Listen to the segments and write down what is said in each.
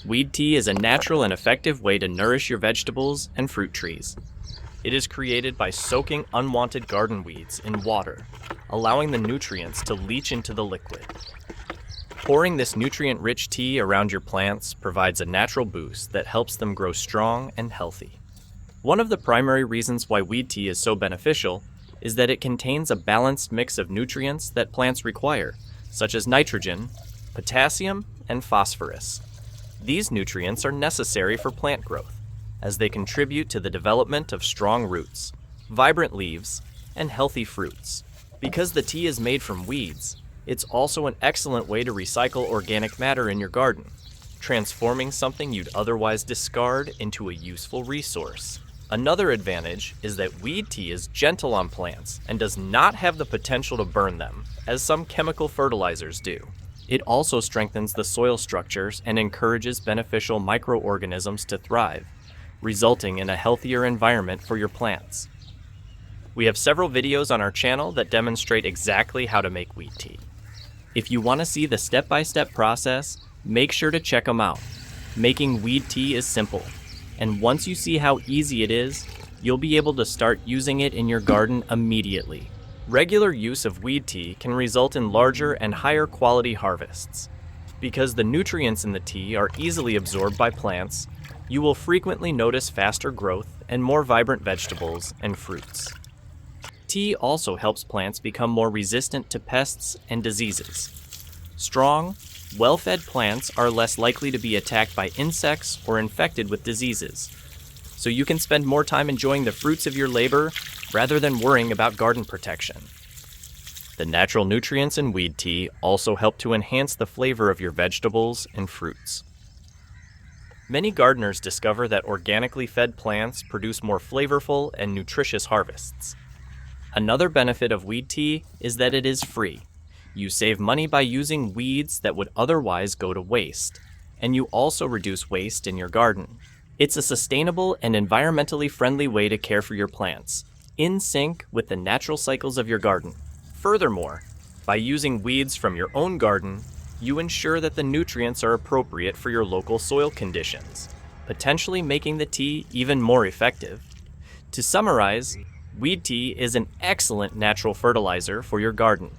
Weed tea is a natural and effective way to nourish your vegetables and fruit trees. It is created by soaking unwanted garden weeds in water, allowing the nutrients to leach into the liquid. Pouring this nutrient-rich tea around your plants provides a natural boost that helps them grow strong and healthy. One of the primary reasons why weed tea is so beneficial is that it contains a balanced mix of nutrients that plants require, such as nitrogen, potassium, and phosphorus. These nutrients are necessary for plant growth, as they contribute to the development of strong roots, vibrant leaves, and healthy fruits. Because the tea is made from weeds, it's also an excellent way to recycle organic matter in your garden, transforming something you'd otherwise discard into a useful resource. Another advantage is that weed tea is gentle on plants and does not have the potential to burn them, as some chemical fertilizers do. It also strengthens the soil structures and encourages beneficial microorganisms to thrive, resulting in a healthier environment for your plants. We have several videos on our channel that demonstrate exactly how to make weed tea. If you want to see the step-by-step process, make sure to check them out. Making weed tea is simple, and once you see how easy it is, you'll be able to start using it in your garden immediately. Regular use of weed tea can result in larger and higher quality harvests. Because the nutrients in the tea are easily absorbed by plants, you will frequently notice faster growth and more vibrant vegetables and fruits. Tea also helps plants become more resistant to pests and diseases. Strong, well-fed plants are less likely to be attacked by insects or infected with diseases, so you can spend more time enjoying the fruits of your labor rather than worrying about garden protection. The natural nutrients in weed tea also help to enhance the flavor of your vegetables and fruits. Many gardeners discover that organically fed plants produce more flavorful and nutritious harvests. Another benefit of weed tea is that it is free. You save money by using weeds that would otherwise go to waste, and you also reduce waste in your garden. It's a sustainable and environmentally friendly way to care for your plants, in sync with the natural cycles of your garden. Furthermore, by using weeds from your own garden, you ensure that the nutrients are appropriate for your local soil conditions, potentially making the tea even more effective. To summarize, weed tea is an excellent natural fertilizer for your garden.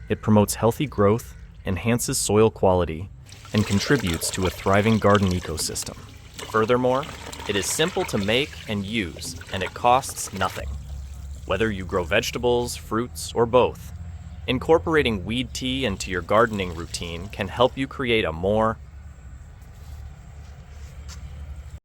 It promotes healthy growth, enhances soil quality, and contributes to a thriving garden ecosystem. Furthermore, it is simple to make and use, and it costs nothing. Whether you grow vegetables, fruits, or both, incorporating weed tea into your gardening routine can help you create a more